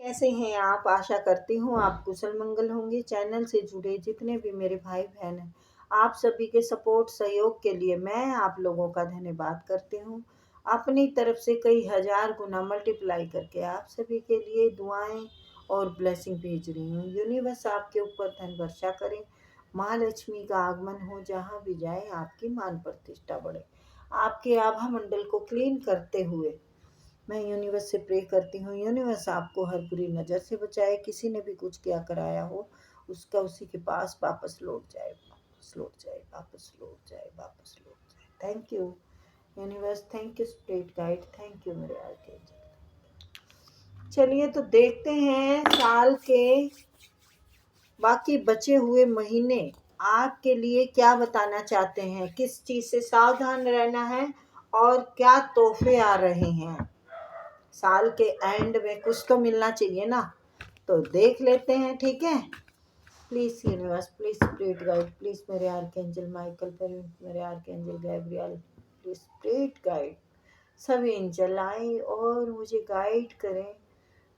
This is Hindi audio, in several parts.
कैसे हैं आप? आशा करती हूँ आप कुशल मंगल होंगे। चैनल से जुड़े जितने भी मेरे भाई बहन हैं, आप सभी के सपोर्ट सहयोग के लिए मैं आप लोगों का धन्यवाद करती हूँ। अपनी तरफ से कई हजार गुना मल्टीप्लाई करके आप सभी के लिए दुआएं और ब्लेसिंग भेज रही हूँ। यूनिवर्स आपके ऊपर धन वर्षा करें, महालक्ष्मी का आगमन हो, जहाँ भी जाए आपकी मान प्रतिष्ठा बढ़े। आपके आभा मंडल को क्लीन करते हुए मैं यूनिवर्स से प्रे करती हूँ, यूनिवर्स आपको हर बुरी नज़र से बचाए। किसी ने भी कुछ किया कराया हो, उसका उसी के पास वापस लौट जाए, वापस लौट जाए, वापस लौट जाए, वापस लौट जाए। Thank you universe, thank you spirit guide, thank you मेरे आर्कएंजल। चलिए तो देखते हैं साल के बाकी बचे हुए महीने आपके लिए क्या बताना चाहते हैं, किस चीज़ से सावधान रहना है और क्या तोहफे आ रहे हैं। साल के एंड में कुछ तो मिलना चाहिए ना, तो देख लेते हैं। ठीक है, please universe, please spirit guide, please मेरे आर्कएंजल माइकल, मेरे archangel Gabriel, please spirit guide, सभी एंजल आए और मुझे गाइड करें।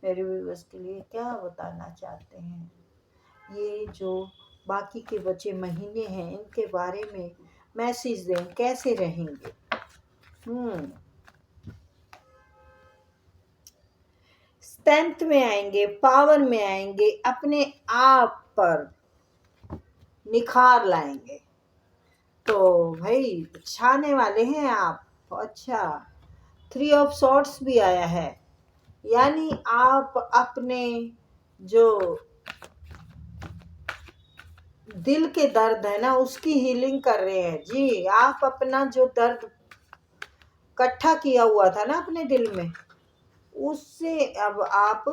मेरे व्यूअर्स के लिए क्या बताना चाहते हैं, ये जो बाकी के बचे महीने हैं इनके बारे में मैसेज दें, कैसे रहेंगे। स्ट्रेंथ में आएंगे, पावर में आएंगे, अपने आप पर निखार लाएंगे। तो भाई छाने वाले हैं आप। अच्छा, 3 ऑफ सॉर्ड्स भी आया है, यानी आप अपने जो दिल के दर्द है ना उसकी हीलिंग कर रहे हैं जी। आप अपना जो दर्द इकट्ठा किया हुआ था ना अपने दिल में, उससे अब आप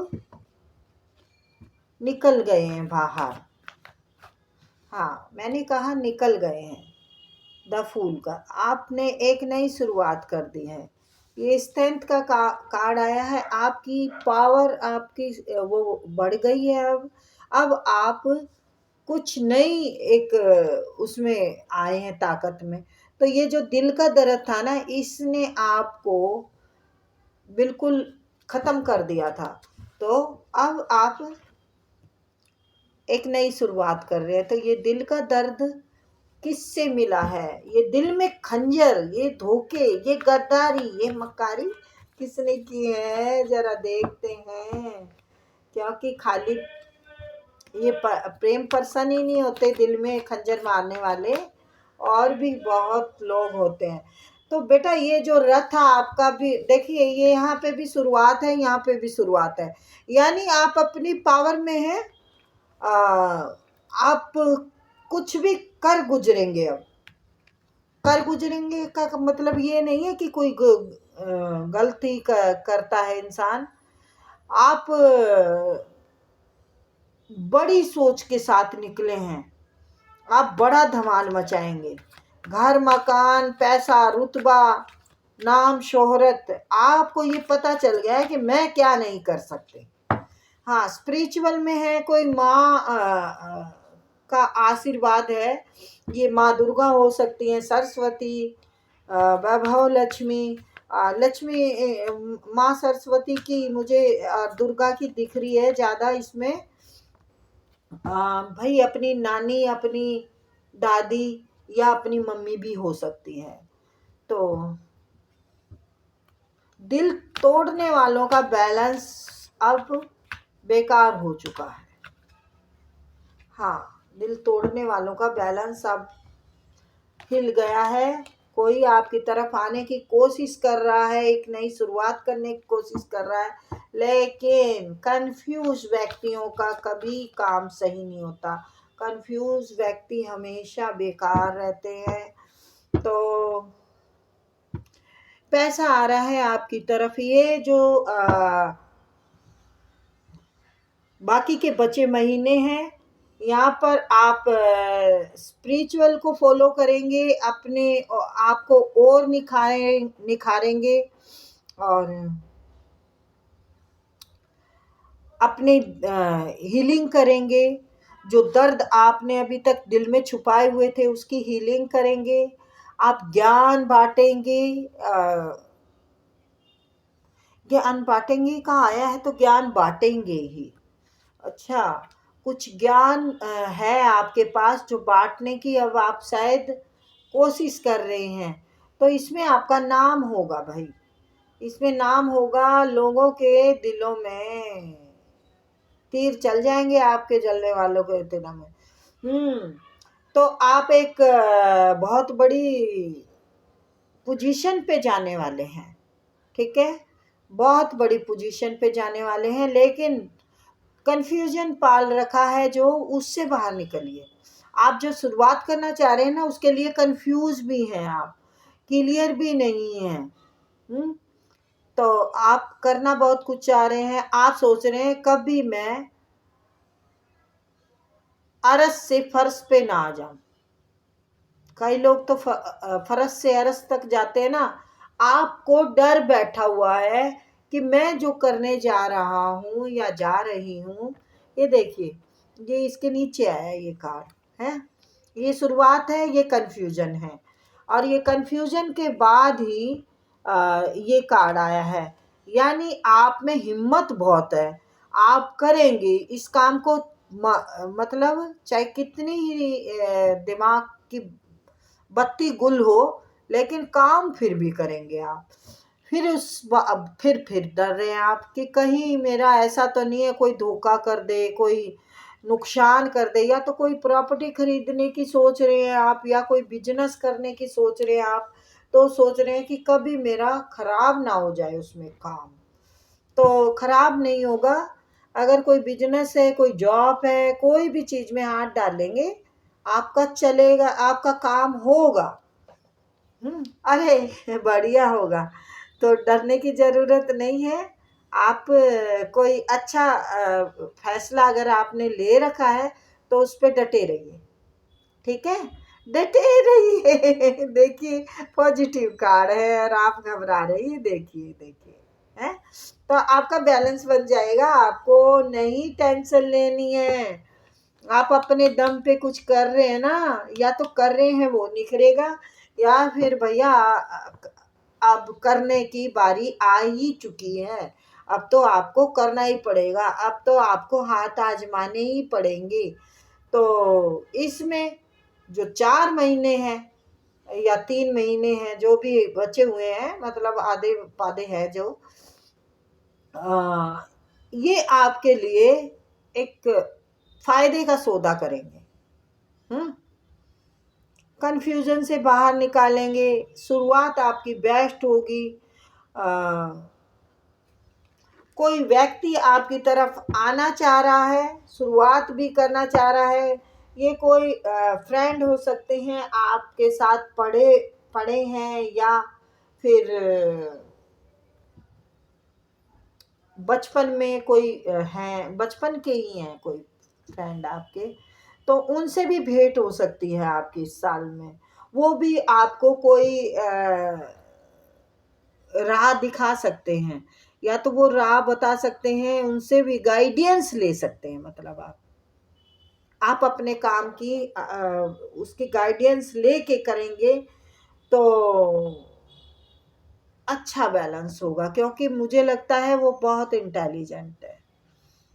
निकल गए हैं बाहर। हाँ, मैंने कहा निकल गए हैं। द फूल का आपने एक नई शुरुआत कर दी है। ये स्ट्रेंथ का कार्ड आया है। आपकी पावर, आपकी वो बढ़ गई है। अब आप कुछ नई एक उसमें आए हैं, ताकत में। तो ये जो दिल का दर्द था ना, इसने आपको बिल्कुल ख़त्म कर दिया था। तो अब आप एक नई शुरुआत कर रहे हैं। तो ये दिल का दर्द किससे मिला है? ये दिल में खंजर, ये धोखे, ये गद्दारी, ये मक्कारी किसने की है, जरा देखते हैं। क्योंकि खाली ये प्रेम पर्सन ही नहीं होते दिल में खंजर मारने वाले, और भी बहुत लोग होते हैं। तो बेटा ये जो रथ आपका भी देखिए, ये यहाँ पे भी शुरुआत है, यहाँ पे भी शुरुआत है, यानी आप अपनी पावर में हैं। आप कुछ भी कर गुजरेंगे। अब कर गुजरेंगे का मतलब ये नहीं है कि कोई गलती करता है इंसान। आप बड़ी सोच के साथ निकले हैं, आप बड़ा धमाल मचाएंगे। घर, मकान, पैसा, रुतबा, नाम, शोहरत, आपको ये पता चल गया है कि मैं क्या नहीं कर सकते। हाँ, स्पिरिचुअल में है, कोई माँ का आशीर्वाद है। ये माँ दुर्गा हो सकती हैं, सरस्वती, वैभव लक्ष्मी, माँ सरस्वती की मुझे दुर्गा की दिख रही है ज़्यादा इसमें। भाई अपनी नानी, अपनी दादी या अपनी मम्मी भी हो सकती है। तो दिल तोड़ने वालों का बैलेंस अब बेकार हो चुका है। हाँ, दिल तोड़ने वालों का बैलेंस अब हिल गया है। कोई आपकी तरफ आने की कोशिश कर रहा है, एक नई शुरुआत करने की कोशिश कर रहा है, लेकिन कंफ्यूज व्यक्तियों का कभी काम सही नहीं होता। कंफ्यूज व्यक्ति हमेशा बेकार रहते हैं। तो पैसा आ रहा है आपकी तरफ। ये जो बाकी के बचे महीने हैं, यहाँ पर आप स्पिरिचुअल को फॉलो करेंगे, अपने आपको और निखारेंगे और अपने हीलिंग करेंगे। जो दर्द आपने अभी तक दिल में छुपाए हुए थे उसकी हीलिंग करेंगे। आप ज्ञान बांटेंगे, ज्ञान बांटेंगे का आया है तो ज्ञान बांटेंगे ही। अच्छा, कुछ ज्ञान है आपके पास जो बांटने की अब आप शायद कोशिश कर रहे हैं, तो इसमें आपका नाम होगा भाई। इसमें नाम होगा, लोगों के दिलों में तीर चल जाएंगे आपके जलने वालों के दिलों में। तो आप एक बहुत बड़ी पोजीशन पे जाने वाले हैं, ठीक है, बहुत बड़ी पोजीशन पे जाने वाले हैं, लेकिन कंफ्यूजन पाल रखा है, जो उससे बाहर निकलिए। आप जो शुरुआत करना चाह रहे हैं ना, उसके लिए कंफ्यूज भी हैं आप, क्लियर भी नहीं है। तो आप करना बहुत कुछ चाह रहे हैं, आप सोच रहे हैं कभी मैं अरस से फर्श पे ना आ जाऊं। कई लोग तो फरस से अरस तक जाते हैं ना। आपको डर बैठा हुआ है कि मैं जो करने जा रहा हूं या जा रही हूं, ये देखिए, ये इसके नीचे आया ये कार्ड है, ये शुरुआत है, ये कंफ्यूजन है, और ये कंफ्यूजन के बाद ही ये कार्ड आया है। यानी आप में हिम्मत बहुत है, आप करेंगे इस काम को। मतलब चाहे कितनी ही दिमाग की बत्ती गुल हो, लेकिन काम फिर भी करेंगे आप। फिर अब फिर डर रहे हैं आप कि कहीं मेरा ऐसा तो नहीं है कोई धोखा कर दे, कोई नुकसान कर दे, या तो कोई प्रॉपर्टी खरीदने की सोच रहे हैं आप, या कोई बिजनेस करने की सोच रहे हैं आप, तो सोच रहे हैं कि कभी मेरा खराब ना हो जाए उसमें काम। तो खराब नहीं होगा। अगर कोई बिजनेस है, कोई जॉब है, कोई भी चीज में हाथ डालेंगे, आपका चलेगा, आपका काम होगा। अरे बढ़िया होगा। तो डरने की जरूरत नहीं है। आप कोई अच्छा फैसला अगर आपने ले रखा है, तो उस पर डटे रहिए, ठीक है, डटे रहिए। देखिए, पॉजिटिव कार्ड है और आप घबरा रही है, देखिए देखिए, है। तो आपका बैलेंस बन जाएगा, आपको नहीं टेंशन लेनी है। आप अपने दम पे कुछ कर रहे हैं ना, या तो कर रहे हैं वो निखरेगा, या फिर भैया अब करने की बारी आ ही चुकी है। अब तो आपको करना ही पड़ेगा, अब तो आपको हाथ आजमाने ही पड़ेंगे। तो इसमें जो 4 महीने हैं या 3 महीने हैं जो भी बचे हुए हैं, मतलब आधे पाधे हैं जो, ये आपके लिए एक फायदे का सौदा करेंगे। कंफ्यूजन से बाहर निकालेंगे, शुरुआत आपकी बेस्ट होगी। कोई व्यक्ति आपकी तरफ आना चाह रहा है, शुरुआत भी करना चाह रहा है। ये कोई फ्रेंड हो सकते हैं, आपके साथ पढ़े पढ़े हैं, या फिर बचपन में कोई हैं, बचपन के ही हैं कोई फ्रेंड आपके, तो उनसे भी भेंट हो सकती है आपकी इस साल में। वो भी आपको कोई राह दिखा सकते हैं, या तो वो राह बता सकते हैं, उनसे भी गाइडेंस ले सकते हैं। मतलब आप अपने काम की उसकी गाइडेंस लेके करेंगे तो अच्छा बैलेंस होगा, क्योंकि मुझे लगता है वो बहुत इंटेलिजेंट है।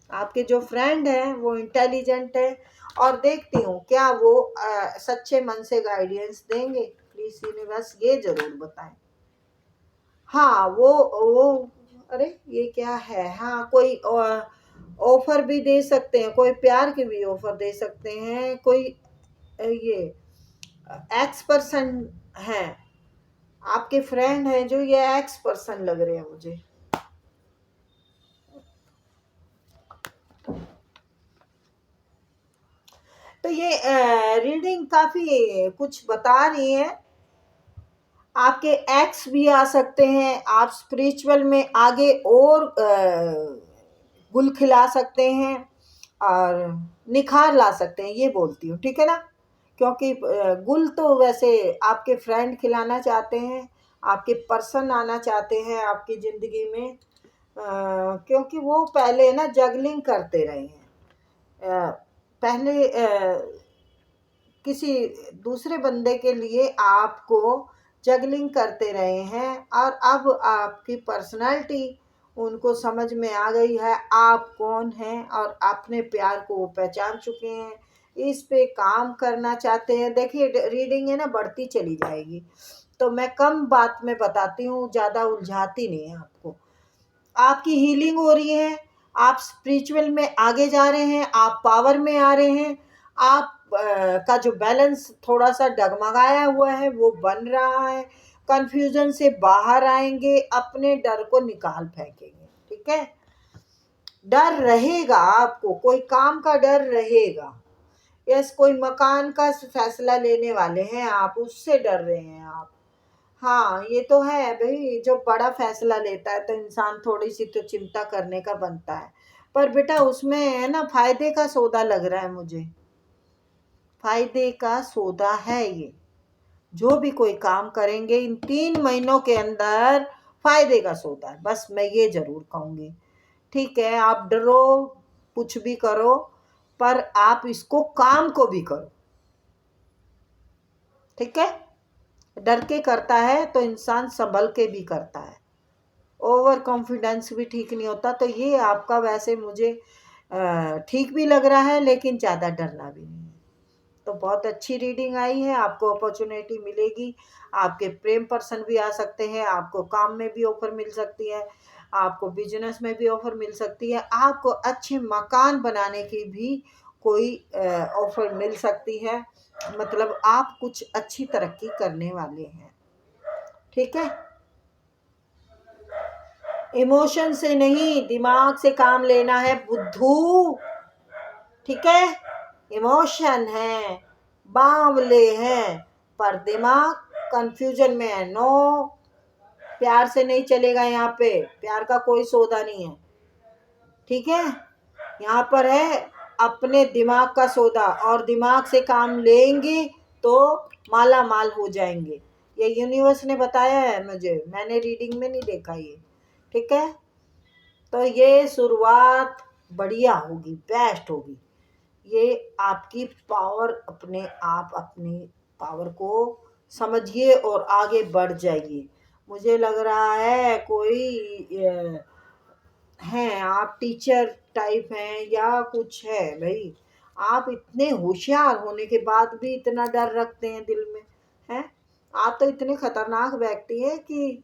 आपके जो फ्रेंड हैं वो इंटेलिजेंट है, और देखती हूँ क्या वो सच्चे मन से गाइडेंस देंगे। प्लीज यूनिवर्स ये जरूर बताएं। हाँ, वो अरे ये क्या है, हाँ, कोई ऑफर भी दे सकते हैं, कोई प्यार की भी ऑफर दे सकते हैं, कोई ये एक्स पर्सन है, आपके फ्रेंड हैं जो, ये एक्स पर्सन लग रहे हैं मुझे। तो ये रीडिंग काफी कुछ बता रही है। आपके एक्स भी आ सकते हैं, आप स्पिरिचुअल में आगे और गुल खिला सकते हैं और निखार ला सकते हैं, ये बोलती हूँ, ठीक है ना। क्योंकि गुल तो वैसे आपके फ्रेंड खिलाना चाहते हैं, आपके पर्सन आना चाहते हैं आपकी ज़िंदगी में, क्योंकि वो पहले ना जगलिंग करते रहे हैं। पहले किसी दूसरे बंदे के लिए आपको जगलिंग करते रहे हैं, और अब आपकी पर्सनालिटी उनको समझ में आ गई है आप कौन हैं और अपने प्यार को वो पहचान चुके हैं, इस पे काम करना चाहते हैं। देखिए रीडिंग है ना, बढ़ती चली जाएगी, तो मैं कम बात में बताती हूँ, ज़्यादा उलझाती नहीं है आपको। आपकी हीलिंग हो रही है, आप स्पिरिचुअल में आगे जा रहे हैं, आप पावर में आ रहे हैं, आप का जो बैलेंस थोड़ा सा डगमगाया हुआ है वो बन रहा है, कंफ्यूजन से बाहर आएंगे, अपने डर को निकाल फेंकेंगे। ठीक है, डर रहेगा आपको, कोई काम का डर रहेगा, यस, कोई मकान का फैसला लेने वाले हैं आप, उससे डर रहे हैं आप। हाँ ये तो है भाई, जो बड़ा फैसला लेता है तो इंसान थोड़ी सी तो चिंता करने का बनता है, पर बेटा उसमें है ना फायदे का सौदा लग रहा है मुझे, फायदे का सौदा है ये। जो भी कोई काम करेंगे इन 3 महीनों के अंदर फायदे का सौदा है, बस मैं ये जरूर कहूंगी। ठीक है, आप डरो, कुछ भी करो, पर आप इसको काम को भी करो। ठीक है, डर के करता है तो इंसान संभल के भी करता है, ओवर कॉन्फिडेंस भी ठीक नहीं होता। तो ये आपका वैसे मुझे ठीक भी लग रहा है, लेकिन ज़्यादा डरना भी नहीं है। तो बहुत अच्छी रीडिंग आई है, आपको अपॉर्चुनिटी मिलेगी, आपके प्रेम पर्सन भी आ सकते हैं, आपको काम में भी ऑफर मिल सकती है, आपको बिजनेस में भी ऑफर मिल सकती है, आपको अच्छे मकान बनाने की भी कोई ऑफर मिल सकती है, मतलब आप कुछ अच्छी तरक्की करने वाले हैं। ठीक है, इमोशन से नहीं, दिमाग से काम लेना है बुद्धू। ठीक है, इमोशन है, बावले हैं, पर दिमाग कंफ्यूजन में है। नो, प्यार से नहीं चलेगा यहाँ पे, प्यार का कोई सौदा नहीं है। ठीक है, यहाँ पर है अपने दिमाग का सौदा, और दिमाग से काम लेंगे तो माला माल हो जाएंगे। ये यूनिवर्स ने बताया है मुझे, मैंने रीडिंग में नहीं देखा ये। ठीक है, तो ये शुरुआत बढ़िया होगी, बेस्ट होगी। ये आपकी पावर, अपने आप अपनी पावर को समझिए और आगे बढ़ जाइए। मुझे लग रहा है कोई हैं, आप टीचर टाइप हैं या कुछ है भाई, आप इतने होशियार होने के बाद भी इतना डर रखते हैं दिल में, हैं? आप तो इतने खतरनाक व्यक्ति हैं कि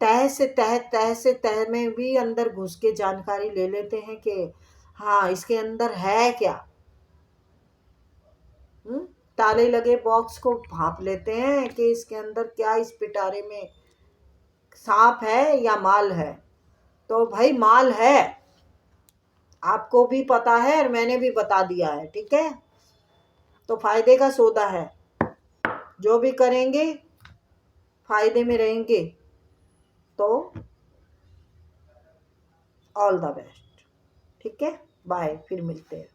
तह से तह में भी अंदर घुस के जानकारी ले लेते हैं कि हाँ इसके अंदर है क्या। हम्म, ताले लगे बॉक्स को भांप लेते हैं कि इसके अंदर क्या, इस पिटारे में सांप है या माल है। तो भाई माल है, आपको भी पता है और मैंने भी बता दिया है। ठीक है, तो फायदे का सौदा है, जो भी करेंगे फायदे में रहेंगे। तो ऑल द बेस्ट। ठीक है, बाय, फिर मिलते हैं।